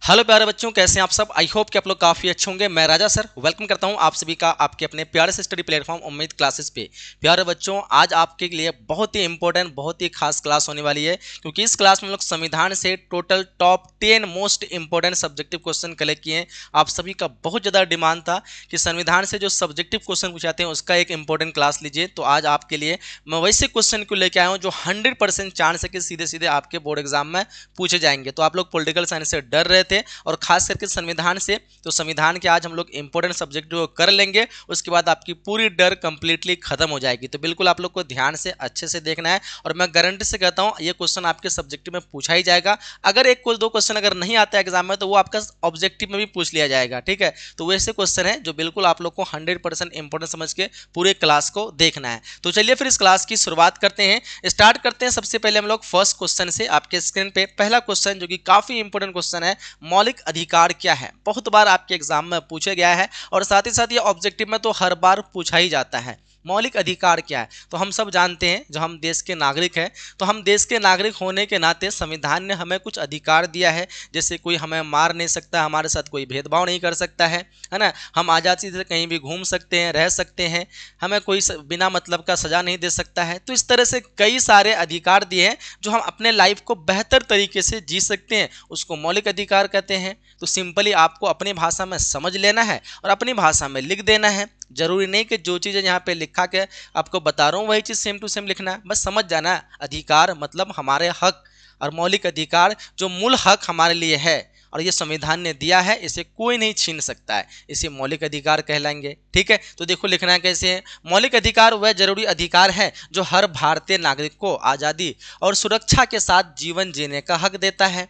Hello प्यारे बच्चों, कैसे हैं आप सब। आई होप कि आप लोग काफ़ी अच्छे होंगे। मैं राजा सर वेलकम करता हूं आप सभी का आपके अपने प्यारे से स्टडी प्लेटफॉर्म उम्मीद क्लासेस पे। प्यारे बच्चों, आज आपके लिए बहुत ही इंपॉर्टेंट, बहुत ही खास क्लास होने वाली है, क्योंकि इस क्लास में हम लोग संविधान से total top 10 most important subjective question collect किए हैं। आप सभी का बहुत ज़्यादा डिमांड था कि संविधान से जो सब्जेक्टिव क्वेश्चन पूछाते हैं उसका एक इंपॉर्टेंट क्लास लीजिए। तो आज आपके लिए मैं वैसे क्वेश्चन को लेकर आया हूँ जो 100% चांस है कि सीधे सीधे आपके बोर्ड एग्जाम में पूछे जाएंगे। तो आप लोग पॉलिटिकल साइंस से डर रहे थे और खास करके संविधान से, तो संविधान के आज हम लोग इंपॉर्टेंट सब्जेक्ट कर लेंगे, उसके बाद आपकी पूरी डर कंप्लीटली खत्म हो जाएगी। तो बिल्कुल आप लोग को ध्यान से अच्छे से देखना है और मैं गारंटी से कहता हूं ये क्वेश्चन आपके सब्जेक्ट में पूछा ही जाएगा। अगर एक कोई दो क्वेश्चन अगर नहीं आता है एग्जाम में तो वो आपका ऑब्जेक्टिव में भी पूछ लिया जाएगा, ठीक है। तो वैसे क्वेश्चन है जो बिल्कुल आप लोग को 100% इंपॉर्टेंट समझ के पूरे क्लास को देखना है। तो चलिए फिर इस क्लास की शुरुआत करते हैं, स्टार्ट करते हैं। सबसे पहले हम लोग फर्स्ट क्वेश्चन से। आपके स्क्रीन पे पहला क्वेश्चन जो कि काफी इंपॉर्टेंट क्वेश्चन है, मौलिक अधिकार क्या है। बहुत बार आपके एग्जाम में पूछा गया है और साथ ही साथ ये ऑब्जेक्टिव में तो हर बार पूछा ही जाता है। मौलिक अधिकार क्या है, तो हम सब जानते हैं, जो हम देश के नागरिक हैं, तो हम देश के नागरिक होने के नाते संविधान ने हमें कुछ अधिकार दिया है। जैसे कोई हमें मार नहीं सकता, हमारे साथ कोई भेदभाव नहीं कर सकता है ना। हम आज़ादी से कहीं भी घूम सकते हैं, रह सकते हैं, हमें कोई बिना मतलब का सजा नहीं दे सकता है। तो इस तरह से कई सारे अधिकार दिए हैं जो हम अपने लाइफ को बेहतर तरीके से जी सकते हैं, उसको मौलिक अधिकार कहते हैं। तो सिंपली आपको अपनी भाषा में समझ लेना है और अपनी भाषा में लिख देना है। जरूरी नहीं कि जो चीज़ें यहाँ पे लिखा के आपको बता रहा हूँ वही चीज़ सेम टू सेम लिखना है, बस समझ जाना है। अधिकार मतलब हमारे हक, और मौलिक अधिकार जो मूल हक हमारे लिए है और ये संविधान ने दिया है, इसे कोई नहीं छीन सकता है, इसे मौलिक अधिकार कहलाएंगे, ठीक है। तो देखो लिखना है कैसे है। मौलिक अधिकार वह जरूरी अधिकार है जो हर भारतीय नागरिक को आज़ादी और सुरक्षा के साथ जीवन जीने का हक देता है।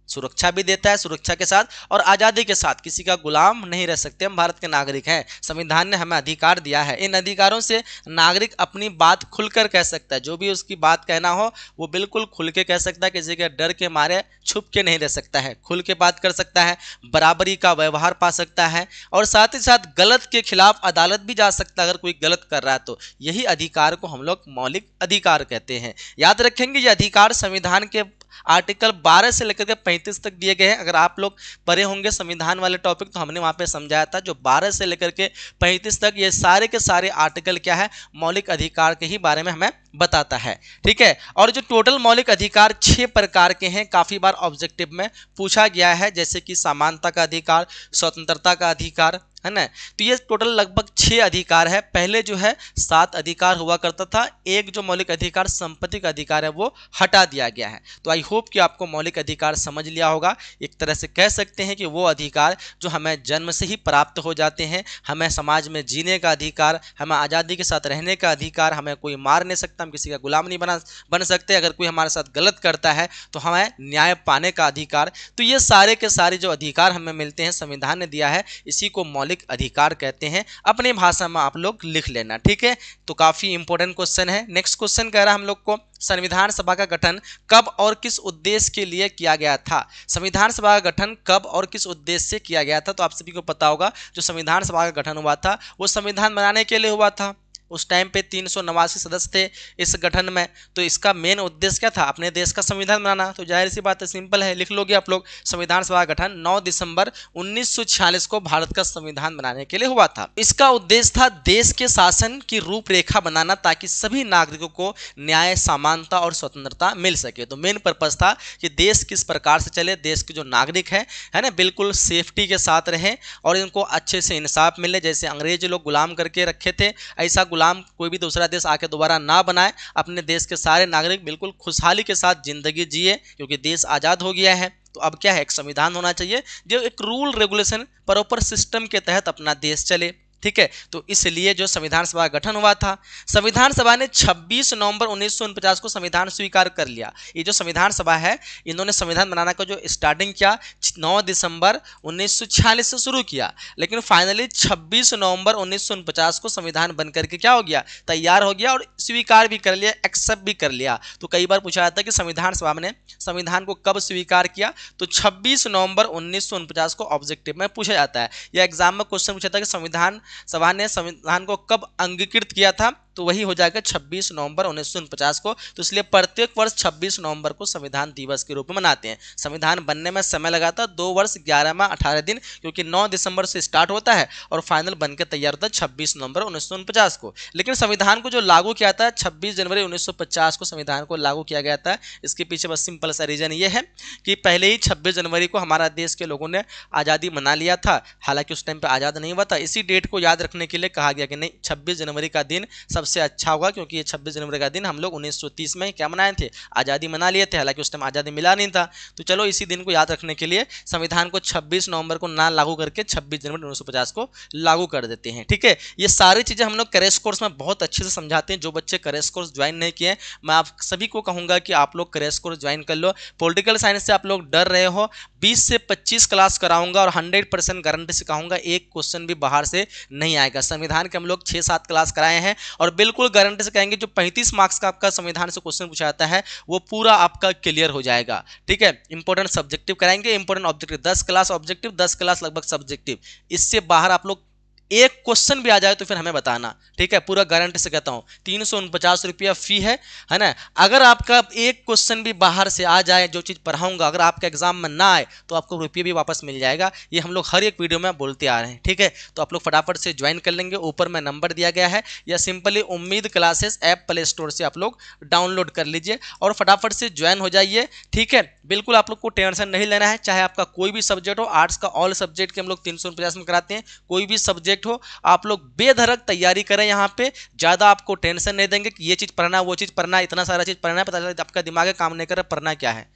सुरक्षा भी देता है, सुरक्षा के साथ और आज़ादी के साथ, किसी का गुलाम नहीं रह सकते। हम भारत के नागरिक हैं, संविधान ने हमें अधिकार दिया है। इन अधिकारों से नागरिक अपनी बात खुलकर कह सकता है, जो भी उसकी बात कहना हो वो बिल्कुल खुल के कह सकता है, किसी के डर के मारे छुप के नहीं रह सकता है, खुल के बात कर सकता है, बराबरी का व्यवहार पा सकता है और साथ ही साथ गलत के खिलाफ अदालत भी जा सकता है अगर कोई गलत कर रहा है। तो यही अधिकार को हम लोग मौलिक अधिकार कहते हैं। याद रखेंगे ये अधिकार संविधान के आर्टिकल 12 से लेकर के 35 तक दिए गए हैं। अगर आप लोग पढ़े होंगे संविधान वाले टॉपिक तो हमने वहां पे समझाया था, जो 12 से लेकर के 35 तक ये सारे के सारे आर्टिकल क्या है, मौलिक अधिकार के ही बारे में हमें बताता है, ठीक है। और जो टोटल मौलिक अधिकार 6 प्रकार के हैं, काफी बार ऑब्जेक्टिव में पूछा गया है, जैसे कि समानता का अधिकार, स्वतंत्रता का अधिकार, है ना। तो ये टोटल लगभग 6 अधिकार है। पहले जो है 7 अधिकार हुआ करता था, एक जो मौलिक अधिकार संपत्ति का अधिकार है वो हटा दिया गया है। तो आई होप कि आपको मौलिक अधिकार समझ लिया होगा। एक तरह से कह सकते हैं कि वो अधिकार जो हमें जन्म से ही प्राप्त हो जाते हैं, हमें समाज में जीने का अधिकार, हमें आज़ादी के साथ रहने का अधिकार, हमें कोई मार नहीं सकता, हम किसी का गुलाम नहीं बन सकते, अगर कोई हमारे साथ गलत करता है तो हमें न्याय पाने का अधिकार। तो ये सारे के सारे जो अधिकार हमें मिलते हैं संविधान ने दिया है, इसी को मौलिक अधिकार कहते हैं। अपनी भाषा में आप लोग लिख लेना, ठीक है। तो काफी इंपॉर्टेंट क्वेश्चन है। नेक्स्ट क्वेश्चन कह रहा है हम लोग को, संविधान सभा का गठन कब और किस उद्देश्य के लिए किया गया था। संविधान सभा का गठन कब और किस उद्देश्य से किया गया था, तो आप सभी को पता होगा जो संविधान सभा का गठन हुआ था वो संविधान बनाने के लिए हुआ था। उस टाइम पे 389 सदस्य थे इस गठन में। तो इसका मेन उद्देश्य क्या था, अपने देश का संविधान बनाना। तो जाहिर सी बात है, सिंपल है, लिख लोगे आप लोग। संविधान सभा का गठन 9 दिसंबर 1946 को भारत का संविधान बनाने के लिए हुआ था। इसका उद्देश्य था देश के शासन की रूपरेखा बनाना, ताकि सभी नागरिकों को न्याय, समानता और स्वतंत्रता मिल सके। तो मेन पर्पज था कि देश किस प्रकार से चले, देश के जो नागरिक है ना, बिल्कुल सेफ्टी के साथ रहे और इनको अच्छे से इंसाफ मिले। जैसे अंग्रेज लोग गुलाम करके रखे थे, ऐसा गुलाम कोई भी दूसरा देश आके दोबारा ना बनाए। अपने देश के सारे नागरिक बिल्कुल खुशहाली के साथ जिंदगी जिए, क्योंकि देश आजाद हो गया है। तो अब क्या है, एक संविधान होना चाहिए जो एक रूल रेगुलेशन प्रॉपर सिस्टम के तहत अपना देश चले, ठीक है। तो इसलिए जो संविधान सभा का गठन हुआ था, संविधान सभा ने 26 नवंबर 1949 को संविधान स्वीकार कर लिया। ये जो संविधान सभा है, इन्होंने संविधान बनाने का जो स्टार्टिंग किया 9 दिसंबर 1946 से शुरू किया, लेकिन फाइनली 26 नवंबर 1949 को संविधान बन करके क्या हो गया, तैयार हो गया और स्वीकार भी कर लिया, एक्सेप्ट भी कर लिया। तो कई बार पूछा जाता है कि संविधान सभा ने संविधान को कब स्वीकार किया, तो 26 नवंबर 1949 को ऑब्जेक्टिव में पूछा जाता है। या एग्जाम में क्वेश्चन पूछा था कि संविधान सभा ने संविधान को कब अंगीकृत किया था, तो वही हो जाएगा 26 नवंबर 1949 को। तो इसलिए प्रत्येक वर्ष 26 नवंबर को संविधान दिवस के रूप में मनाते हैं। संविधान बनने में समय लगा था 2 वर्ष 11 माह 18 दिन, क्योंकि 9 दिसंबर से स्टार्ट होता है और फाइनल बनकर तैयार होता है 26 नवंबर 1949 को। लेकिन संविधान को जो लागू किया था 26 जनवरी 1950 को संविधान को लागू किया गया था। इसके पीछे बस सिंपल सा रीजन ये है कि पहले ही 26 जनवरी को हमारा देश के लोगों ने आज़ादी मना लिया था, हालांकि उस टाइम पे आज़ाद नहीं हुआ था। इसी डेट को याद रखने के लिए कहा गया कि नहीं 26 जनवरी का दिन सबसे अच्छा होगा, क्योंकि ये 26 जनवरी का दिन हम लोग 1930 में क्या मनाए थे, आज़ादी मना लिए थे, हालांकि उस टाइम आज़ादी मिला नहीं था। तो चलो इसी दिन को याद रखने के लिए संविधान को 26 नवंबर को ना लागू करके 26 जनवरी 1950 को लागू कर देते हैं। ठीक है, ये सारी चीज़ें हम लोग क्रैश कोर्स में बहुत अच्छे से समझाते हैं। जो बच्चे क्रैश कोर्स ज्वाइन नहीं किए, मैं आप सभी को कहूँगा कि आप लोग क्रैश कोर्स ज्वाइन कर लो। पॉलिटिकल साइंस से आप लोग डर रहे हो, 20 से 25 क्लास कराऊंगा और 100% गारंटी से कहूँगा एक क्वेश्चन भी बाहर से नहीं आएगा। संविधान के हम लोग 6-7 क्लास कराए हैं और बिल्कुल गारंटी से कहेंगे जो 35 मार्क्स का आपका संविधान से क्वेश्चन पूछा जाता है वो पूरा आपका क्लियर हो जाएगा। ठीक है, इंपॉर्टेंट सब्जेक्टिव कराएंगे, important objective 10 class objective, 10 class लगभग सब्जेक्टिव। इससे बाहर आप लोग एक क्वेश्चन भी आ जाए तो फिर हमें बताना। ठीक है, पूरा गारंटी से कहता हूँ। 349 रुपया फी है ना। अगर आपका एक क्वेश्चन भी बाहर से आ जाए, जो चीज़ पढ़ाऊंगा अगर आपके एग्जाम में ना आए तो आपको रुपये भी वापस मिल जाएगा। ये हम लोग हर एक वीडियो में बोलते आ रहे हैं। ठीक है, तो आप लोग फटाफट से ज्वाइन कर लेंगे। ऊपर में नंबर दिया गया है, या सिंपली उम्मीद क्लासेस ऐप प्ले स्टोर से आप लोग डाउनलोड कर लीजिए और फटाफट से ज्वाइन हो जाइए। ठीक है, बिल्कुल आप लोग को टेंशन नहीं लेना है। चाहे आपका कोई भी सब्जेक्ट हो, आर्ट्स का ऑल सब्जेक्ट के हम लोग 350 में कराते हैं, कोई भी सब्जेक्ट हो, आप लोग बेधड़क तैयारी करें। यहाँ पे ज्यादा आपको टेंशन नहीं देंगे कि ये चीज पढ़ना वो चीज पढ़ना, इतना सारा चीज पढ़ना है, पता चला आपका दिमाग काम नहीं कर रहा पढ़ना क्या है।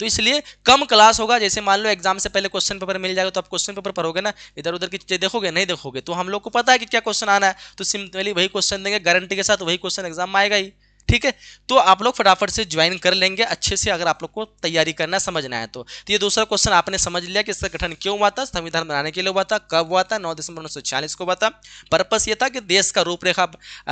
तो इसलिए कम क्लास होगा। जैसे मान लो एग्जाम से पहले क्वेश्चन पेपर मिल जाएगा तो आप क्वेश्चन पेपर पढ़ोगे ना, इधर उधर की चीजें देखोगे नहीं देखोगे। तो हम लोग को पता है कि क्या क्वेश्चन आना है, तो सिंपली वही क्वेश्चन देंगे गारंटी के साथ, वही क्वेश्चन एग्जाम में आएगा ही। ठीक है, तो आप लोग फटाफट से ज्वाइन कर लेंगे अच्छे से, अगर आप लोग को तैयारी करना समझना है तो। ये दूसरा क्वेश्चन आपने समझ लिया कि इसका गठन क्यों हुआ था, संविधान बनाने के लिए हुआ था, कब हुआ था, 9 दिसंबर 1946 को हुआ था। पर्पस ये था कि देश का रूपरेखा,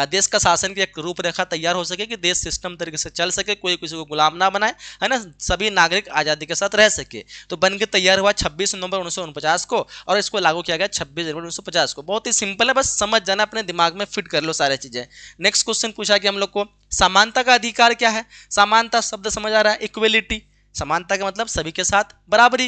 देश का शासन की एक रूपरेखा तैयार हो सके, कि देश सिस्टम तरीके से चल सके, कोई किसी को गुलाम ना बनाए, है ना, सभी नागरिक आज़ादी के साथ रह सके। तो बन के तैयार हुआ 26 नवंबर 1949 को और इसको लागू किया गया 26 जनवरी 1950 को। बहुत ही सिंपल है, बस समझ जाना, अपने दिमाग में फिट कर लो सारी चीजें। नेक्स्ट क्वेश्चन पूछा कि हम लोग को समानता का अधिकार क्या है। समानता शब्द समझ आ रहा है, इक्वलिटी। समानता का मतलब सभी के साथ बराबरी,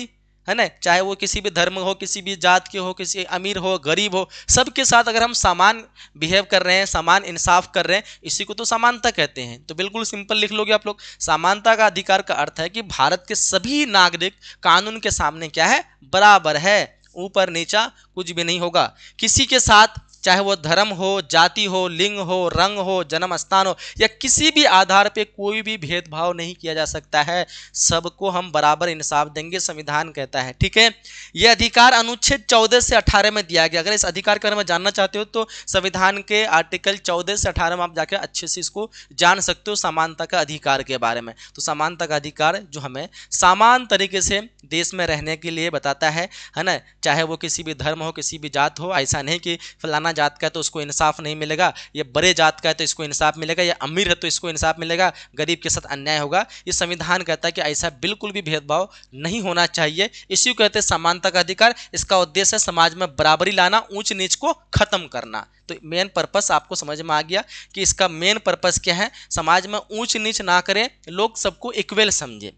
है ना, चाहे वो किसी भी धर्म हो, किसी भी जात के हो, किसी अमीर हो गरीब हो, सबके साथ अगर हम समान बिहेव कर रहे हैं, समान इंसाफ कर रहे हैं, इसी को तो समानता कहते हैं। तो बिल्कुल सिंपल लिख लोगे आप लोग। समानता का अधिकार का अर्थ है कि भारत के सभी नागरिक कानून के सामने क्या है, बराबर है, ऊपर नीचा कुछ भी नहीं होगा। किसी के साथ चाहे वो धर्म हो, जाति हो, लिंग हो, रंग हो, जन्म स्थान हो, या किसी भी आधार पे कोई भी भेदभाव नहीं किया जा सकता है। सबको हम बराबर इंसाफ देंगे, संविधान कहता है। ठीक है, यह अधिकार अनुच्छेद 14 से 18 में दिया गया। अगर इस अधिकार के बारे में जानना चाहते हो तो संविधान के आर्टिकल 14 से 18 में आप जाके अच्छे से इसको जान सकते हो, समानता का अधिकार के बारे में। तो समानता का अधिकार जो हमें समान तरीके से देश में रहने के लिए बताता है ना, चाहे वो किसी भी धर्म हो, किसी भी जात हो। ऐसा नहीं कि फलाना जात का है तो उसको इंसाफ नहीं मिलेगा, ये बड़े जात का है तो इसको इंसाफ मिलेगा, या अमीर है तो इसको इंसाफ मिलेगा, गरीब के साथ अन्याय होगा। ये संविधान कहता है कि ऐसा बिल्कुल भी भेदभाव नहीं होना चाहिए। इसी को कहते हैं समानता का अधिकार। इसका उद्देश्य है समाज में बराबरी लाना, ऊंच नीच को खत्म करना। तो मेन पर्पस आपको समझ में आ गया कि इसका मेन पर्पस क्या है, समाज में ऊंच नीच ना करें, लोग सबको इक्वल समझे।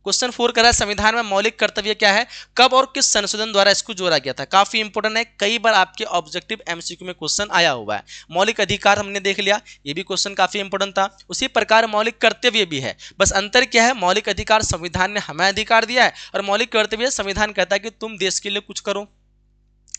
क्वेश्चन 4 करा, संविधान में मौलिक कर्तव्य क्या है, कब और किस संशोधन द्वारा इसको जोड़ा गया था। काफी इंपोर्टेंट है, कई बार आपके ऑब्जेक्टिव एमसीक्यू में क्वेश्चन आया हुआ है। मौलिक अधिकार हमने देख लिया, ये भी क्वेश्चन काफी इंपोर्टेंट था। उसी प्रकार मौलिक कर्तव्य भी है, बस अंतर क्या है, मौलिक अधिकार संविधान ने हमें अधिकार दिया है और मौलिक कर्तव्य संविधान कहता है कि तुम देश के लिए कुछ करो।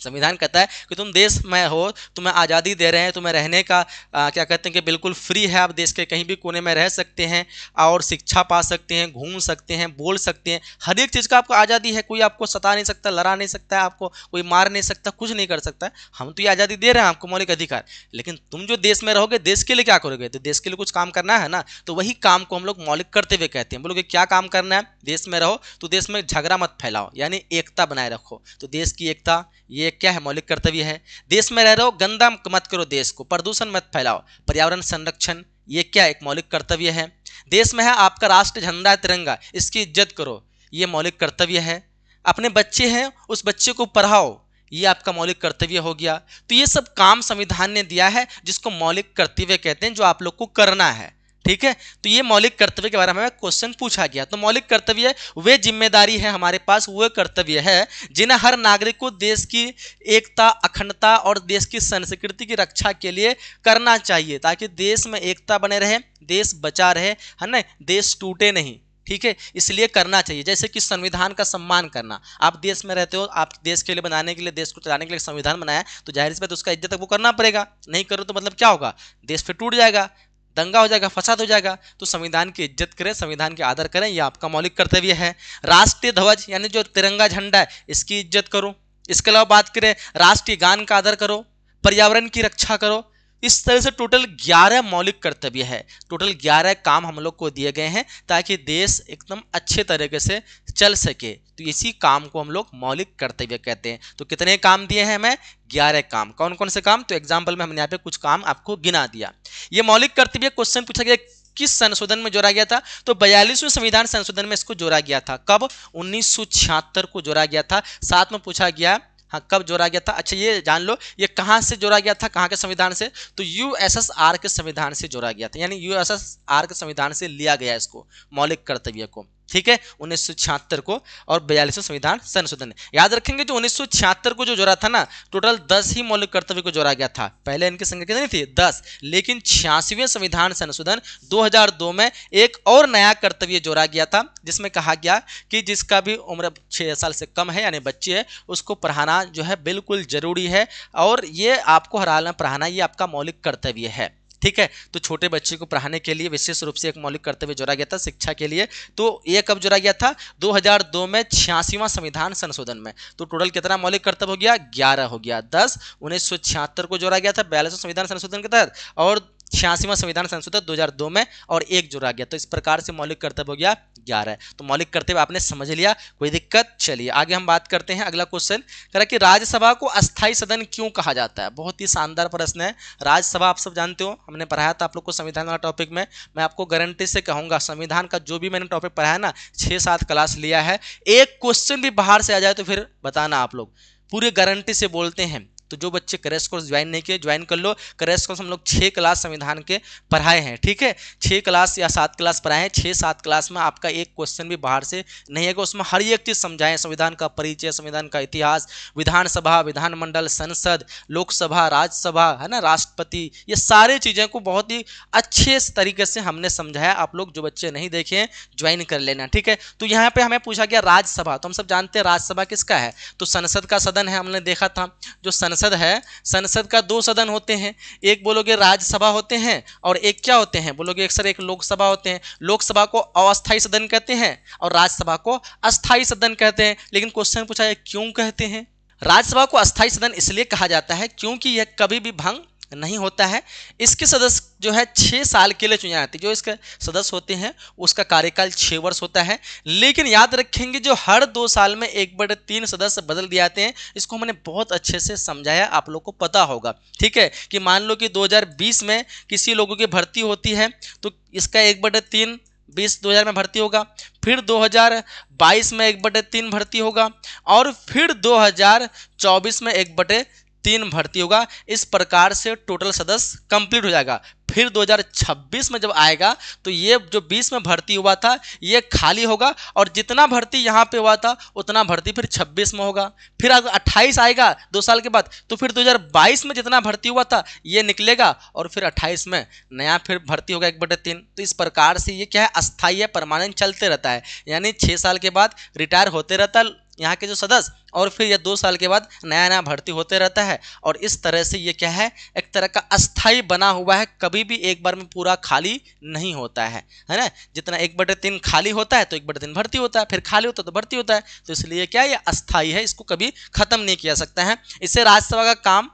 संविधान कहता है कि तुम देश में हो, तुम्हें आज़ादी दे रहे हैं, तुम्हें रहने का क्या कहते हैं कि बिल्कुल फ्री है, आप देश के कहीं भी कोने में रह सकते हैं और शिक्षा पा सकते हैं, घूम सकते हैं, बोल सकते हैं, हर एक चीज़ का आपको आज़ादी है। कोई आपको सता नहीं सकता, लड़ा नहीं सकता है, आपको कोई मार नहीं सकता, कुछ नहीं कर सकता है। हम तो ये आज़ादी दे रहे हैं आपको, मौलिक अधिकार। लेकिन तुम जो देश में रहोगे, देश के लिए क्या करोगे, तो देश के लिए कुछ काम करना है ना, तो वही काम को हम लोग मौलिक कर्तव्य कहते हैं। बोलोगे क्या काम करना है, देश में रहो तो देश में झगड़ा मत फैलाओ, यानी एकता बनाए रखो। तो देश की एकता, ये क्या है, मौलिक कर्तव्य है। देश में रह रहे हो, गंदा मत करो देश को, प्रदूषण मत फैलाओ, पर्यावरण संरक्षण, ये क्या एक मौलिक कर्तव्य है। देश में है आपका राष्ट्र झंडा तिरंगा, इसकी इज्जत करो, ये मौलिक कर्तव्य है। अपने बच्चे हैं, उस बच्चे को पढ़ाओ, ये आपका मौलिक कर्तव्य हो गया। तो ये सब काम संविधान ने दिया है जिसको मौलिक कर्तव्य कहते हैं, जो आप लोग को करना है। ठीक है, तो ये मौलिक कर्तव्य के बारे में क्वेश्चन पूछा गया। तो मौलिक कर्तव्य वे जिम्मेदारी है हमारे पास, वो कर्तव्य है जिन्हें हर नागरिक को देश की एकता, अखंडता और देश की संस्कृति की रक्षा के लिए करना चाहिए, ताकि देश में एकता बने रहे, देश बचा रहे, है ना, देश टूटे नहीं। ठीक है, इसलिए करना चाहिए। जैसे कि संविधान का सम्मान करना, आप देश में रहते हो, आप देश के लिए बनाने के लिए, देश को चलाने के लिए संविधान बनाया, तो जाहिर सी बात उसका इज्जत वो करना पड़ेगा। नहीं करो तो मतलब क्या होगा, देश फिर टूट जाएगा, दंगा हो जाएगा, फसाद हो जाएगा। तो संविधान की इज्जत करें, संविधान के आदर करें, यह आपका मौलिक कर्तव्य है। राष्ट्रीय ध्वज यानी जो तिरंगा झंडा है, इसकी इज्जत करो। इसके अलावा बात करें, राष्ट्रीय गान का आदर करो, पर्यावरण की रक्षा करो। इस तरह से टोटल 11 मौलिक कर्तव्य है, टोटल 11 काम हम लोग को दिए गए हैं ताकि देश एकदम अच्छे तरीके से चल सके। तो इसी काम को हम लोग मौलिक कर्तव्य कहते हैं। तो कितने काम दिए हैं हमें, 11 काम। कौन कौन से काम, तो एग्जाम्पल में हमने यहाँ पे कुछ काम आपको गिना दिया। ये मौलिक कर्तव्य क्वेश्चन पूछा गया किस संशोधन में जोड़ा गया था, तो 42वें संविधान संशोधन में इसको जोड़ा गया था। कब, 1976 को जोड़ा गया था। साथ में पूछा गया, हाँ, कब जोड़ा गया था। अच्छा ये जान लो, ये कहाँ से जोड़ा गया था, कहाँ के संविधान से, तो यूएसएसआर के संविधान से जोड़ा गया था, यानी यूएसएसआर के संविधान से लिया गया इसको, मौलिक कर्तव्य को। ठीक है, 1976 को और 42वें संविधान संशोधन। याद रखेंगे जो 1976 को जो जोड़ा था ना, टोटल 10 ही मौलिक कर्तव्य को जोड़ा गया था। पहले इनकी संख्या कितनी थी, 10, लेकिन 86वें संविधान संशोधन 2002 में एक और नया कर्तव्य जोड़ा गया था, जिसमें कहा गया कि जिसका भी उम्र 6 साल से कम है, यानी बच्चे है, उसको पढ़ाना जो है बिल्कुल जरूरी है, और ये आपको हर हाल में पढ़ाना, ये आपका मौलिक कर्तव्य है। ठीक है, तो छोटे बच्चे को पढ़ाने के लिए विशेष रूप से एक मौलिक कर्तव्य जोड़ा गया था शिक्षा के लिए। तो ये कब जोड़ा गया था, 2002 में 86वां संविधान संशोधन में। तो टोटल कितना मौलिक कर्तव्य हो गया, 11 हो गया। 10 1976 को जोड़ा गया था 42वें संविधान संशोधन के तहत, और 86वां संविधान संशोधन 2002 में, और एक जोड़ा गया। तो इस प्रकार से मौलिक कर्तव्य हो गया 11। तो मौलिक कर्तव्य आपने समझ लिया, कोई दिक्कत। चलिए आगे हम बात करते हैं। अगला क्वेश्चन कह रहा है कि राज्यसभा को अस्थायी सदन क्यों कहा जाता है। बहुत ही शानदार प्रश्न है। राज्यसभा आप सब जानते हो, हमने पढ़ाया था आप लोग को संविधान वाला टॉपिक में। मैं आपको गारंटी से कहूंगा, संविधान का जो भी मैंने टॉपिक पढ़ाया ना, 6-7 क्लास लिया है, एक क्वेश्चन भी बाहर से आ जाए तो फिर बताना आप लोग, पूरी गारंटी से बोलते हैं। तो जो बच्चे क्रैश कोर्स ज्वाइन नहीं किए, ज्वाइन कर लो। क्रैश कोर्स हम लोग 6 क्लास संविधान के पढ़ाए हैं। ठीक है, 6 क्लास या 7 क्लास पढ़ाए हैं। 6-7 क्लास में आपका एक क्वेश्चन भी बाहर से नहीं है, उसमें हर एक चीज़ समझाएं, संविधान का परिचय, संविधान का इतिहास, विधानसभा, विधानमंडल, संसद, लोकसभा, राज्यसभा, है ना, राष्ट्रपति, ये सारी चीज़ें को बहुत ही अच्छे तरीके से हमने समझाया। आप लोग जो बच्चे नहीं देखे हैं, ज्वाइन कर लेना। ठीक है, तो यहाँ पे हमें पूछा गया राज्यसभा, तो हम सब जानते हैं राज्यसभा किसका है, तो संसद का सदन है। हमने देखा था जो संसद है, संसद का 2 सदन होते हैं, एक बोलोगे राज्यसभा होते हैं, और एक क्या होते हैं बोलोगे, एक लोकसभा होते हैं। लोकसभा को अस्थायी सदन कहते हैं और राज्यसभा को अस्थायी सदन कहते हैं। लेकिन क्वेश्चन पूछा है क्यों कहते हैं। राज्यसभा को अस्थायी सदन इसलिए कहा जाता है क्योंकि यह कभी भी भंग नहीं होता है। इसके सदस्य जो है 6 साल के लिए चुने जाते हैं। जो इसके सदस्य होते हैं उसका कार्यकाल 6 वर्ष होता है। लेकिन याद रखेंगे जो हर 2 साल में 1/3 सदस्य बदल दिए जाते हैं। इसको मैंने बहुत अच्छे से समझाया, आप लोग को पता होगा। ठीक है, कि मान लो कि 2020 में किसी लोगों की भर्ती होती है, तो इसका 1/3 2000 में भर्ती होगा, फिर 2022 में 1/3 भर्ती होगा, और फिर 2024 में 1/3 भर्ती होगा। इस प्रकार से टोटल सदस्य कंप्लीट हो जाएगा। फिर 2026 में जब आएगा तो ये जो 20 में भर्ती हुआ था ये खाली होगा, और जितना भर्ती यहाँ पे हुआ था उतना भर्ती फिर 26 में होगा। फिर अगर 28 आएगा 2 साल के बाद, तो फिर 2022 में जितना भर्ती हुआ था ये निकलेगा, और फिर 28 में नया फिर भर्ती होगा 1/3। तो इस प्रकार से ये क्या है, अस्थायी है, परमानेंट चलते रहता है। यानी 6 साल के बाद रिटायर होते रहता है यहाँ के जो सदस्य, और फिर ये 2 साल के बाद नया नया भर्ती होते रहता है। और इस तरह से ये क्या है, एक तरह का अस्थायी बना हुआ है, कभी भी एक बार में पूरा खाली नहीं होता है ना। जितना 1/3 खाली होता है तो 1/3 भर्ती होता है, फिर खाली होता है तो भर्ती होता है। तो इसलिए क्या ये अस्थायी है, इसको कभी खत्म नहीं किया सकता है। इससे राज्यसभा का काम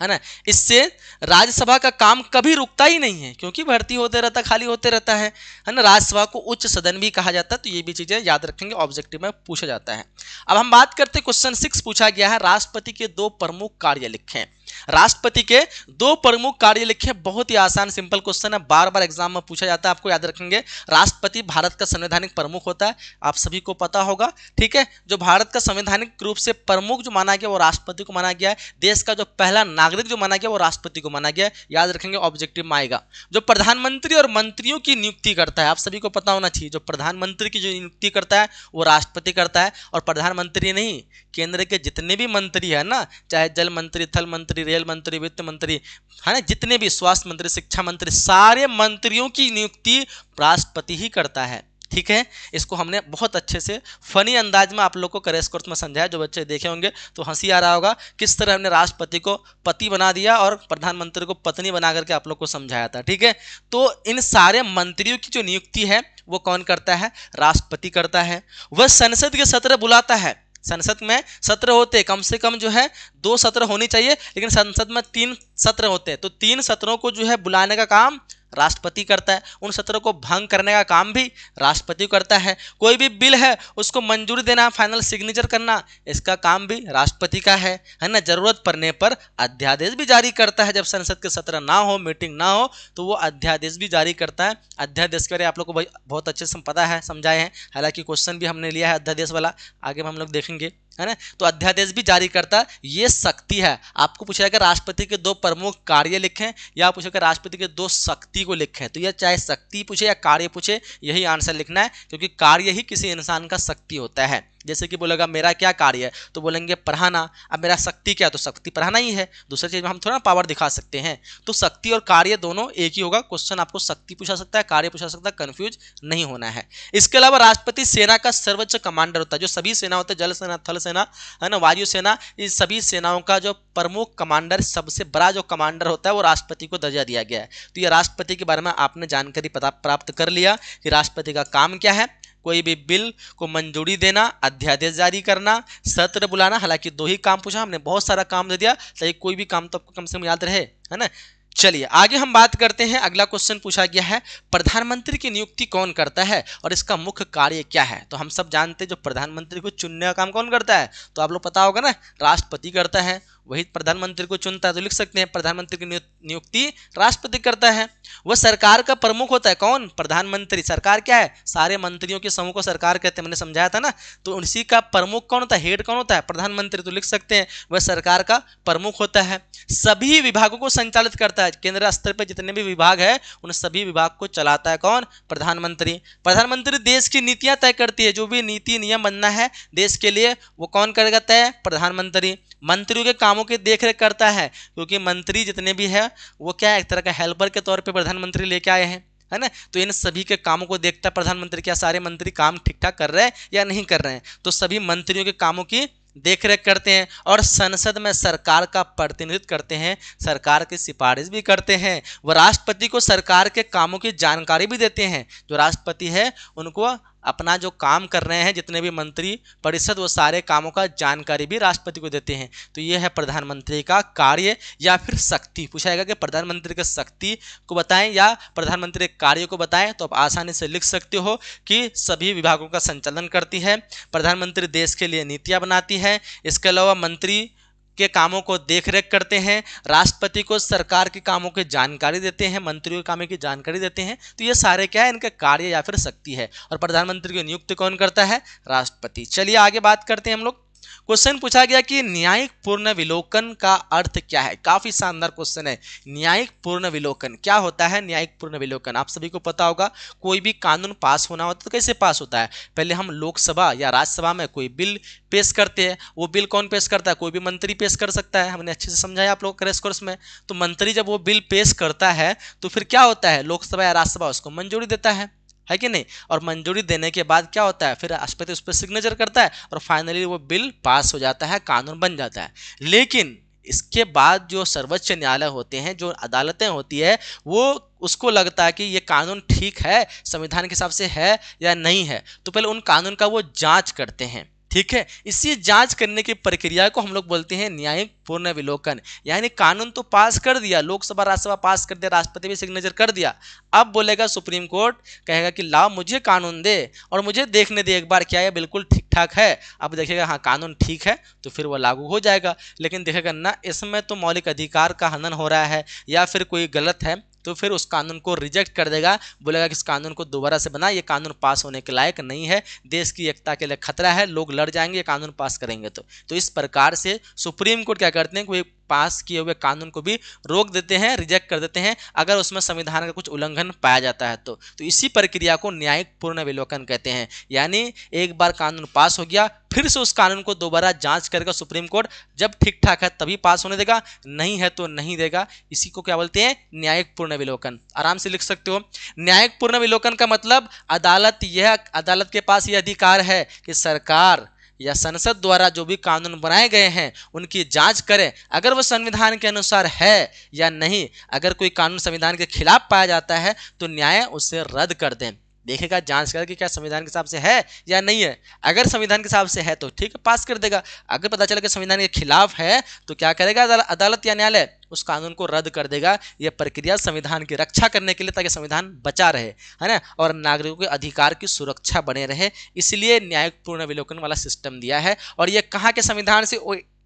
है ना, इससे राज्यसभा का काम कभी रुकता ही नहीं है, क्योंकि भर्ती होते रहता, खाली होते रहता है ना। राज्यसभा को उच्च सदन भी कहा जाता है। तो ये भी चीजें याद रखेंगे, ऑब्जेक्टिव में पूछा जाता है। अब हम बात करते हैं, क्वेश्चन 6 पूछा गया है, राष्ट्रपति के 2 प्रमुख कार्य लिखें। राष्ट्रपति के दो प्रमुख कार्य लिखें। बहुत ही आसान सिंपल क्वेश्चन है, बार बार एग्जाम में पूछा जाता है, आपको याद रखेंगे। राष्ट्रपति भारत का संवैधानिक प्रमुख होता है, आप सभी को पता होगा, ठीक है। जो भारत का संवैधानिक रूप से प्रमुख जो माना गया वो राष्ट्रपति को माना गया है। देश का जो पहला नागरिक जो माना गया वो राष्ट्रपति को माना गया है, याद रखेंगे, ऑब्जेक्टिव में आएगा। जो प्रधानमंत्री और मंत्रियों की नियुक्ति करता है, आप सभी को पता होना चाहिए, जो प्रधानमंत्री की जो नियुक्ति करता है वो राष्ट्रपति करता है। और प्रधानमंत्री नहीं, केंद्र के जितने भी मंत्री है ना, चाहे जल मंत्री, थल मंत्री, रेल मंत्री, वित्त मंत्री, है ना, जितने भी स्वास्थ्य मंत्री, शिक्षा मंत्री, सारे मंत्रियों की नियुक्ति राष्ट्रपति ही करता है, ठीक है। इसको हमने बहुत अच्छे से फनी अंदाज में आप लोग को क्रैश कोर्स में समझाया, जो बच्चे देखे होंगे तो हंसी आ रहा होगा किस तरह हमने राष्ट्रपति को पति बना दिया और प्रधानमंत्री को पत्नी बना करके आप लोग को समझाया था, ठीक है। तो इन सारे मंत्रियों की जो नियुक्ति है वो कौन करता है? राष्ट्रपति करता है। वह संसद के सत्र बुलाता है। संसद में सत्र होते, कम से कम जो है 2 सत्र होनी चाहिए, लेकिन संसद में 3 सत्र होते हैं, तो 3 सत्रों को जो है बुलाने का काम राष्ट्रपति करता है। उन सत्रों को भंग करने का काम भी राष्ट्रपति करता है। कोई भी बिल है उसको मंजूरी देना, फाइनल सिग्नेचर करना, इसका काम भी राष्ट्रपति का है ना। जरूरत पड़ने पर अध्यादेश भी जारी करता है। जब संसद के सत्र ना हो, मीटिंग ना हो, तो वो अध्यादेश भी जारी करता है। अध्यादेश के बारे में आप लोग को बहुत अच्छे से पता है, समझाए हैं, हालांकि क्वेश्चन भी हमने लिया है अध्यादेश वाला, आगे हम लोग देखेंगे, है ना। तो अध्यादेश भी जारी करता है, ये शक्ति है। आपको पूछा जाएगा राष्ट्रपति के 2 प्रमुख कार्य लिखें, या पूछेगा राष्ट्रपति के 2 शक्ति को लिखें, तो यह चाहे शक्ति पूछे या कार्य पूछे, यही आंसर लिखना है, क्योंकि कार्य ही किसी इंसान का शक्ति होता है। जैसे कि बोलेगा मेरा क्या कार्य है, तो बोलेंगे पढ़ाना। अब मेरा शक्ति क्या है, तो शक्ति पढ़ाना ही है, दूसरी चीज में हम थोड़ा पावर दिखा सकते हैं। तो शक्ति और कार्य दोनों एक ही होगा। क्वेश्चन आपको शक्ति पूछा सकता है, कार्य पूछा सकता है, कंफ्यूज नहीं होना है। इसके अलावा राष्ट्रपति सेना का सर्वोच्च कमांडर होता है। जो सभी सेना होते हैं, जल सेना, थल सेना, है ना, वायु सेना, इस सभी सेनाओं का जो प्रमुख कमांडर, सबसे बड़ा जो कमांडर होता है वो राष्ट्रपति को दर्जा दिया गया है। तो ये राष्ट्रपति के बारे में आपने जानकारी प्राप्त कर लिया कि राष्ट्रपति का काम क्या है। कोई भी बिल को मंजूरी देना, अध्यादेश जारी करना, सत्र बुलाना। हालांकि 2 ही काम पूछा, हमने बहुत सारा काम दे दिया, ताकि कोई भी काम तो आपको कम से कम याद रहे, है ना। चलिए आगे हम बात करते हैं। अगला क्वेश्चन पूछा गया है, प्रधानमंत्री की नियुक्ति कौन करता है और इसका मुख्य कार्य क्या है? तो हम सब जानते हैं जो प्रधानमंत्री को चुनने का काम कौन करता है, तो आप लोग पता होगा ना, राष्ट्रपति करता है, वही प्रधानमंत्री को चुनता है। तो लिख सकते हैं प्रधानमंत्री की नियुक्ति राष्ट्रपति करता है। वह सरकार का प्रमुख होता है, कौन? प्रधानमंत्री। सरकार क्या है? सारे मंत्रियों के समूह को सरकार कहते हैं, मैंने समझाया था ना। तो उसी का प्रमुख कौन होता है, हेड कौन होता है? प्रधानमंत्री। तो लिख सकते हैं वह सरकार का प्रमुख होता है। सभी विभागों को संचालित करता है। केंद्र स्तर पर जितने भी विभाग है उन सभी विभाग को चलाता है कौन? प्रधानमंत्री। प्रधानमंत्री देश की नीतियां तय करती है। जो भी नीति नियम बनना है देश के लिए वो कौन करेगा तय? प्रधानमंत्री। मंत्रियों के कामों की देखरेख करता है, क्योंकि मंत्री जितने भी है वो क्या है, एक तरह का हेल्पर के तौर पे प्रधानमंत्री लेके आए हैं, है ना। तो इन सभी के कामों को देखता है प्रधानमंत्री, क्या सारे मंत्री काम ठीक ठाक कर रहे हैं या नहीं कर रहे हैं। तो सभी मंत्रियों के कामों की देखरेख करते हैं और संसद में सरकार का प्रतिनिधित्व करते हैं, सरकार की सिफारिश भी करते हैं। वह राष्ट्रपति को सरकार के कामों की जानकारी भी देते हैं। जो राष्ट्रपति है उनको अपना जो काम कर रहे हैं जितने भी मंत्री परिषद, वो सारे कामों का जानकारी भी राष्ट्रपति को देते हैं। तो ये है प्रधानमंत्री का कार्य या फिर शक्ति। पूछा जाएगा कि प्रधानमंत्री के शक्ति को बताएं या प्रधानमंत्री के कार्य को बताएं, तो आप आसानी से लिख सकते हो कि सभी विभागों का संचालन करती है, प्रधानमंत्री देश के लिए नीतियां बनाती है, इसके अलावा मंत्री के कामों को देखरेख करते हैं, राष्ट्रपति को सरकार के कामों की जानकारी देते हैं, मंत्रियों के कामों की जानकारी देते हैं। तो ये सारे क्या है, इनका कार्य या फिर शक्ति है। और प्रधानमंत्री की नियुक्ति कौन करता है? राष्ट्रपति। चलिए आगे बात करते हैं हम लोग। क्वेश्चन पूछा गया कि न्यायिक पूर्ण विलोकन का अर्थ क्या है? काफी शानदार क्वेश्चन है। न्यायिक पूर्ण विलोकन क्या होता है? न्यायिक पूर्ण विलोकन आप सभी को पता होगा, कोई भी कानून पास होना होता है तो कैसे पास होता है? पहले हम लोकसभा या राज्यसभा में कोई बिल पेश करते हैं। वो बिल कौन पेश करता है? कोई भी मंत्री पेश कर सकता है। हमने अच्छे से समझाया आप लोग क्रैश कोर्स में। तो मंत्री जब वो बिल पेश करता है तो फिर क्या होता है, लोकसभा या राज्यसभा उसको मंजूरी देता है कि नहीं। और मंजूरी देने के बाद क्या होता है, फिर राष्ट्रपति उस पर सिग्नेचर करता है और फाइनली वो बिल पास हो जाता है, कानून बन जाता है। लेकिन इसके बाद जो सर्वोच्च न्यायालय होते हैं, जो अदालतें होती है, वो उसको लगता है कि ये कानून ठीक है, संविधान के हिसाब से है या नहीं है, तो पहले उन कानून का वो जांच करते हैं। ठीक है। इसी जांच करने की प्रक्रिया को हम लोग बोलते हैं न्यायिक पुनर्विलोकन। यानी कानून तो पास कर दिया, लोकसभा राज्यसभा पास कर दिया, राष्ट्रपति भी सिग्नेचर कर दिया, अब बोलेगा सुप्रीम कोर्ट कहेगा कि लाओ मुझे कानून दे और मुझे देखने दे एक बार क्या ये बिल्कुल ठीक ठाक है। अब देखेगा हाँ कानून ठीक है तो फिर वो लागू हो जाएगा, लेकिन देखेगा ना इसमें तो मौलिक अधिकार का हनन हो रहा है या फिर कोई गलत है, तो फिर उस कानून को रिजेक्ट कर देगा, बोलेगा कि इस कानून को दोबारा से बना, ये कानून पास होने के लायक नहीं है, देश की एकता के लिए खतरा है, लोग लड़ जाएंगे ये कानून पास करेंगे तो इस प्रकार से सुप्रीम कोर्ट क्या करते हैं, कोई पास किए हुए कानून को भी रोक देते हैं, रिजेक्ट कर देते हैं अगर उसमें संविधान का कुछ उल्लंघन पाया जाता है तो इसी प्रक्रिया को न्यायिक पुनर्विलोकन कहते हैं। यानी एक बार कानून पास हो गया फिर से उस कानून को दोबारा जांच करेगा सुप्रीम कोर्ट, जब ठीक ठाक है तभी पास होने देगा, नहीं है तो नहीं देगा। इसी को क्या बोलते हैं, न्यायिक पुनर्विलोकन। आराम से लिख सकते हो। न्यायिक पुनर्विलोकन का मतलब अदालत के पास यह अधिकार है कि सरकार या संसद द्वारा जो भी कानून बनाए गए हैं उनकी जांच करें, अगर वो संविधान के अनुसार है या नहीं। अगर कोई कानून संविधान के खिलाफ पाया जाता है तो न्याय उसे रद्द कर दें, देखेगा जांच करके क्या संविधान के हिसाब से है या नहीं है। अगर संविधान के हिसाब से है तो ठीक है पास कर देगा, अगर पता चला कि संविधान के खिलाफ है तो क्या करेगा अदालत या न्यायालय, उस कानून को रद्द कर देगा। यह प्रक्रिया संविधान की रक्षा करने के लिए, ताकि संविधान बचा रहे, है ना, और नागरिकों के अधिकार की सुरक्षा बने रहे, इसलिए न्यायिक पुनर्विलोकन वाला सिस्टम दिया है। और यह कहाँ के संविधान से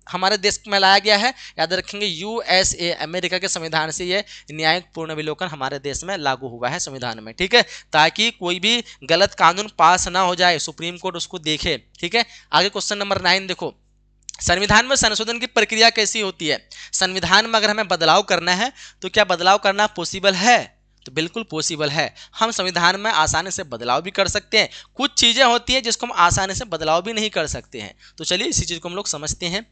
हमारे देश में लाया गया है, याद रखेंगे यूएसए अमेरिका के संविधान से ये न्यायिक पुनर्विलोकन हमारे देश में लागू हुआ है संविधान में, ठीक है, ताकि कोई भी गलत कानून पास ना हो जाए, सुप्रीम कोर्ट उसको देखे, ठीक है। आगे क्वेश्चन नंबर 9 देखो, संविधान में संशोधन की प्रक्रिया कैसी होती है। संविधान में अगर हमें बदलाव करना है तो क्या बदलाव करना पॉसिबल है, तो बिल्कुल पॉसिबल है। हम संविधान में आसानी से बदलाव भी कर सकते हैं, कुछ चीज़ें होती हैं जिसको हम आसानी से बदलाव भी नहीं कर सकते हैं, तो चलिए इसी चीज़ को हम लोग समझते हैं।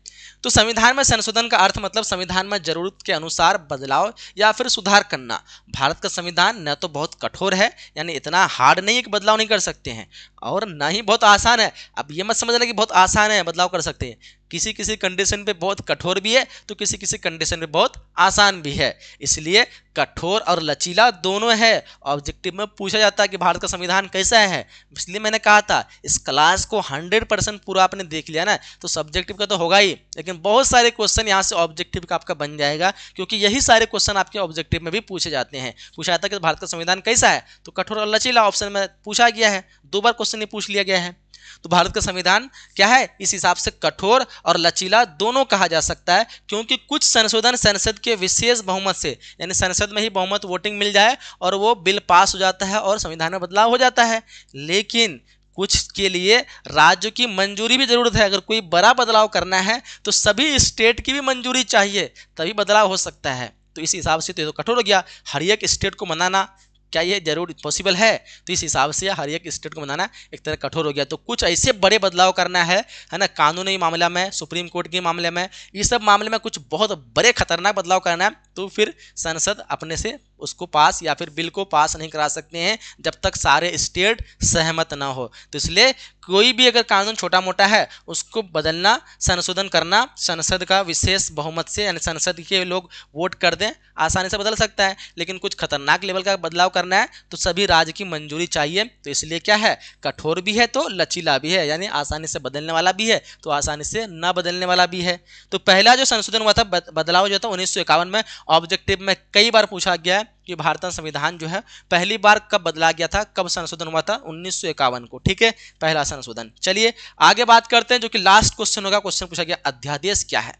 तो संविधान में संशोधन का अर्थ मतलब संविधान में जरूरत के अनुसार बदलाव या फिर सुधार करना। भारत का संविधान न तो बहुत कठोर है, यानी इतना हार्ड नहीं है कि बदलाव नहीं कर सकते हैं, और न ही बहुत आसान है। अब ये मत समझ लें कि बहुत आसान है बदलाव कर सकते हैं, किसी किसी कंडीशन पे बहुत कठोर भी है तो किसी किसी कंडीशन पे बहुत आसान भी है, इसलिए कठोर और लचीला दोनों है। ऑब्जेक्टिव में पूछा जाता है कि भारत का संविधान कैसा है, इसलिए मैंने कहा था इस क्लास को 100% पूरा आपने देख लिया ना तो सब्जेक्टिव का तो होगा ही, लेकिन बहुत सारे क्वेश्चन यहाँ से ऑब्जेक्टिव का आपका बन जाएगा, क्योंकि यही सारे क्वेश्चन आपके ऑब्जेक्टिव में भी पूछे जाते हैं। पूछा जाता है कि भारत का संविधान कैसा है, तो कठोर और लचीला ऑप्शन में पूछा गया है, 2 बार क्वेश्चन ही पूछ लिया गया है। तो भारत का संविधान क्या है, इस हिसाब से कठोर और लचीला दोनों कहा जा सकता है, क्योंकि कुछ संशोधन संसद के विशेष बहुमत से, यानी संसद में ही बहुमत वोटिंग मिल जाए और वो बिल पास हो जाता है और संविधान में बदलाव हो जाता है। लेकिन कुछ के लिए राज्य की मंजूरी भी जरूरत है, अगर कोई बड़ा बदलाव करना है तो सभी स्टेट की भी मंजूरी चाहिए तभी बदलाव हो सकता है। तो इस हिसाब से तो कठोर हो गया, हर एक स्टेट को मनाना क्या ये जरूर पॉसिबल है, तो इस हिसाब से हर एक स्टेट को मनाना एक तरह कठोर हो गया। तो कुछ ऐसे बड़े बदलाव करना है ना, कानूनी मामला में, सुप्रीम कोर्ट के मामले में, ये सब मामले में कुछ बहुत बड़े खतरनाक बदलाव करना है तो फिर संसद अपने से उसको पास या फिर बिल को पास नहीं करा सकते हैं जब तक सारे स्टेट सहमत ना हो। तो इसलिए कोई भी अगर कानून छोटा मोटा है उसको बदलना, संशोधन करना संसद का विशेष बहुमत से, यानी संसद के लोग वोट कर दें आसानी से बदल सकता है। लेकिन कुछ खतरनाक लेवल का बदलाव करना है तो सभी राज्य की मंजूरी चाहिए, तो इसलिए क्या है, कठोर भी है तो लचीला भी है, यानी आसानी से बदलने वाला भी है तो आसानी से ना बदलने वाला भी है। तो पहला जो संशोधन हुआ था, बदलाव जो था 1951 में, ऑब्जेक्टिव में कई बार पूछा गया है कि भारत संविधान जो है पहली बार कब बदला गया था, कब संशोधन हुआ था, 1951 को, ठीक है, पहला संशोधन। चलिए आगे बात करते हैं, जो कि लास्ट क्वेश्चन होगा। क्वेश्चन पूछा गया अध्यादेश क्या है।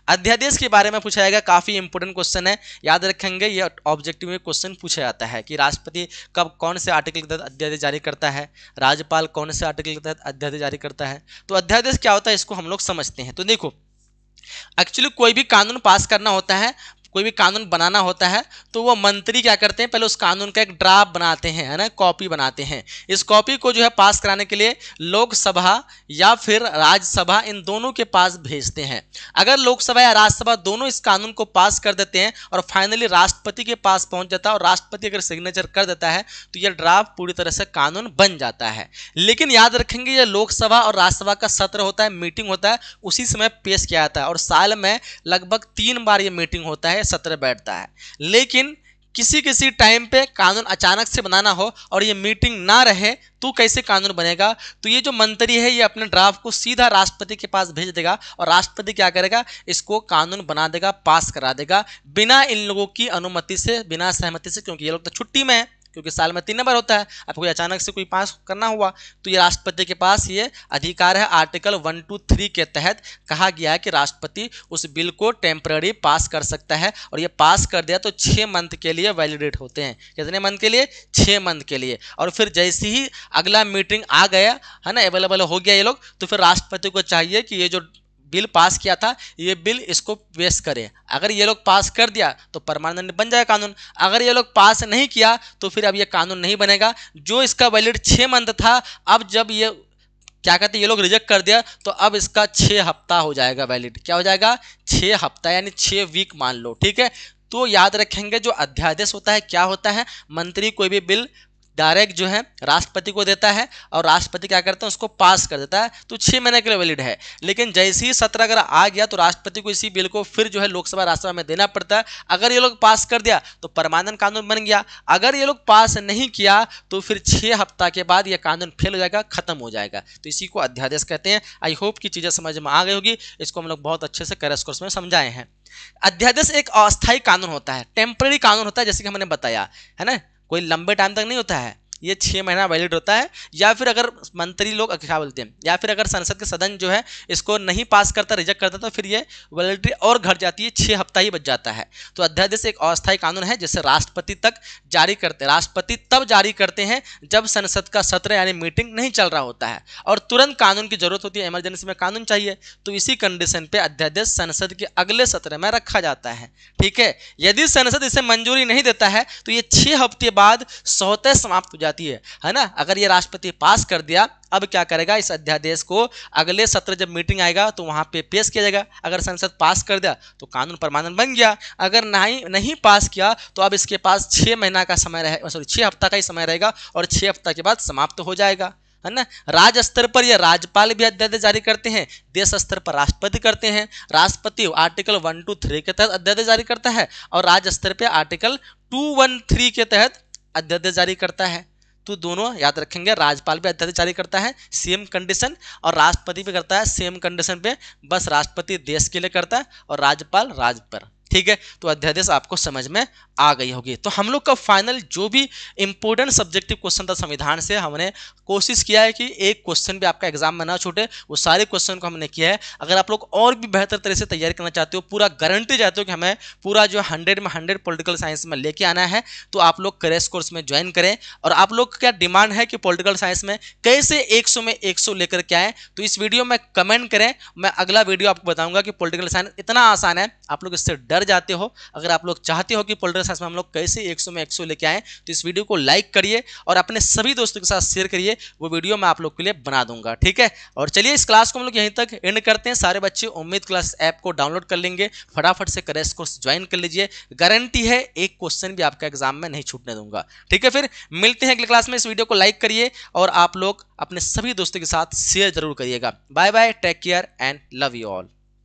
अध्यादेश के बारे में पूछा जाएगा, काफी इंपोर्टेंट क्वेश्चन है, याद रखेंगे। ये ऑब्जेक्टिव में क्वेश्चन पूछा जाता है कि राष्ट्रपति कब कौन से आर्टिकल के तहत अध्यादेश जारी करता है, राज्यपाल कौन से आर्टिकल के तहत अध्यादेश जारी करता है। तो अध्यादेश क्या होता है इसको हम लोग समझते हैं। तो देखो, एक्चुअली कोई भी कानून पास करना होता है, कोई भी कानून बनाना होता है तो वो मंत्री क्या करते हैं, पहले उस कानून का एक ड्राफ्ट बनाते हैं, है ना, कॉपी बनाते हैं। इस कॉपी को जो है पास कराने के लिए लोकसभा या फिर राज्यसभा, इन दोनों के पास भेजते हैं। अगर लोकसभा या राज्यसभा दोनों इस कानून को पास कर देते हैं और फाइनली राष्ट्रपति के पास पहुंच जाता है और राष्ट्रपति अगर सिग्नेचर कर देता है तो यह ड्राफ्ट पूरी तरह से कानून बन जाता है। लेकिन याद रखेंगे यह लोकसभा और राज्यसभा का सत्र होता है, मीटिंग होता है, उसी समय पेश किया जाता है और साल में लगभग 3 बार ये मीटिंग होता है, सत्र बैठता है। लेकिन किसी किसी टाइम पे कानून अचानक से बनाना हो और ये मीटिंग ना रहे तो कैसे कानून बनेगा। तो ये जो मंत्री है ये अपने ड्राफ्ट को सीधा राष्ट्रपति के पास भेज देगा और राष्ट्रपति क्या करेगा, इसको कानून बना देगा, पास करा देगा बिना इन लोगों की अनुमति से, बिना सहमति से, क्योंकि ये लोग तो छुट्टी में है, क्योंकि साल में 3 नंबर होता है। अब कोई अचानक से कोई पास करना हुआ तो ये राष्ट्रपति के पास ये अधिकार है। आर्टिकल 123 के तहत कहा गया है कि राष्ट्रपति उस बिल को टेम्पररी पास कर सकता है और ये पास कर दिया तो 6 मंथ के लिए वैलिडेट होते हैं। कितने मंथ के लिए? 6 मंथ के लिए। और फिर जैसे ही अगला मीटिंग आ गया है ना, अवेलेबल हो गया ये लोग, तो फिर राष्ट्रपति को चाहिए कि ये जो बिल पास किया था ये बिल इसको पेश करे। अगर ये लोग पास कर दिया तो परमानेंट बन जाएगा कानून, अगर ये लोग पास नहीं किया तो फिर अब ये कानून नहीं बनेगा। जो इसका वैलिड 6 मंथ था, अब जब ये क्या कहते हैं ये लोग रिजेक्ट कर दिया तो अब इसका 6 हफ्ता हो जाएगा वैलिड। क्या हो जाएगा? 6 हफ्ता, यानी 6 वीक मान लो, ठीक है। तो याद रखेंगे जो अध्यादेश होता है क्या होता है, मंत्री कोई भी बिल डायरेक्ट जो है राष्ट्रपति को देता है और राष्ट्रपति क्या करते हैं, उसको पास कर देता है, तो 6 महीने के लिए वैलिड है। लेकिन जैसे ही सत्र अगर आ गया तो राष्ट्रपति को इसी बिल को फिर जो है लोकसभा राज्यसभा में देना पड़ता है। अगर ये लोग पास कर दिया तो परमानेंट कानून बन गया, अगर ये लोग पास नहीं किया तो फिर 6 हफ्ता के बाद ये कानून फेल हो जाएगा, खत्म हो जाएगा। तो इसी को अध्यादेश कहते हैं। आई होप की चीजें समझ में आ गई होगी, इसको हम लोग बहुत अच्छे से करंट कोर्स में समझाए हैं। अध्यादेश एक अस्थायी कानून होता है, टेम्पररी कानून होता है, जैसे कि हमने बताया है ना, कोई लंबे टाइम तक नहीं होता है, ये 6 महीना वैलिड होता है। या फिर अगर मंत्री लोग क्या बोलते हैं, या फिर अगर संसद के सदन जो है इसको नहीं पास करता, रिजेक्ट करता, तो फिर ये वैलिडिटी और घट जाती है, 6 हफ्ता ही बच जाता है। तो अध्यादेश एक अस्थायी कानून है जिसे राष्ट्रपति तक जारी करते हैं। राष्ट्रपति तब जारी करते हैं जब संसद का सत्र यानी मीटिंग नहीं चल रहा होता है और तुरंत कानून की जरूरत होती है, इमरजेंसी में कानून चाहिए, तो इसी कंडीशन पे अध्यादेश संसद के अगले सत्र में रखा जाता है। ठीक है, यदि संसद इसे मंजूरी नहीं देता है तो ये 6 हफ्ते बाद स्वतः समाप्त हो जाती है ना। अगर ये राष्ट्रपति पास कर दिया, अब क्या करेगा, इस अध्यादेश को अगले सत्र जब मीटिंग आएगा तो वहां पे पेश किया जाएगा। अगर संसद पास कर दिया तो कानून परमानेंट बन गया, अगर नहीं पास किया तो अब इसके पास 6 महीना का समय रहेगा, सॉरी 6 हफ्ता का ही समय रहेगा और 6 हफ्ता के बाद समाप्त हो जाएगा, है ना। राज्य स्तर पर यह राज्यपाल भी अध्यादेश जारी करते हैं, देश स्तर पर राष्ट्रपति करते हैं। राष्ट्रपति आर्टिकल 123 के तहत अध्यादेश जारी करता है और राज्य स्तर पर आर्टिकल 213 के तहत अध्यादेश जारी करता है। तो दोनों याद रखेंगे, राज्यपाल भी अध्यादेश जारी करता है सेम कंडीशन और राष्ट्रपति भी करता है सेम कंडीशन पे, बस राष्ट्रपति देश के लिए करता है और राज्यपाल राज्य पर। ठीक है, तो अध्यादेश आपको समझ में आ गई होगी। तो हम लोग का फाइनल जो भी इंपॉर्टेंट सब्जेक्टिव क्वेश्चन था संविधान से, हमने कोशिश किया है कि एक क्वेश्चन भी आपका एग्जाम में ना छूटे, वो सारे क्वेश्चन को हमने किया है। अगर आप लोग और भी बेहतर तरह से तैयारी करना चाहते हो, पूरा गारंटी चाहते हो कि हमें पूरा जो 100 में 100 पॉलिटिकल साइंस में लेके आना है, तो आप लोग क्रैश कोर्स में ज्वाइन करें। और आप लोग क्या डिमांड है कि पॉलिटिकल साइंस में कैसे 100 में 100 लेकर के आए, तो इस वीडियो में कमेंट करें। मैं अगला वीडियो आपको बताऊंगा कि पॉलिटिकल साइंस इतना आसान है, आप लोग इससे डर जाते हो। अगर आप लोग चाहते हो कि पॉलिटिकल साइंस में हम लोग कैसे 100 में 100 लेके आए, तो इस वीडियो को लाइक करिए और अपने सभी दोस्तों के साथ शेयर करिए, वो वीडियो मैं आप लोग के लिए बना दूंगा। ठीक है, और चलिए इस क्लास को हम लोग यहीं तक एंड करते हैं। सारे बच्चे उम्मीद क्लास ऐप को डाउनलोड कर लेंगे, फटाफट से क्रैश कोर्स ज्वाइन कर लीजिए, गारंटी है एक क्वेश्चन भी आपका एग्जाम में नहीं छूटने दूंगा। ठीक है, फिर मिलते हैं अगली क्लास में। इस वीडियो को लाइक करिए और आप लोग अपने सभी दोस्तों के साथ शेयर जरूर करिएगा। Bye bye, take care and love you all.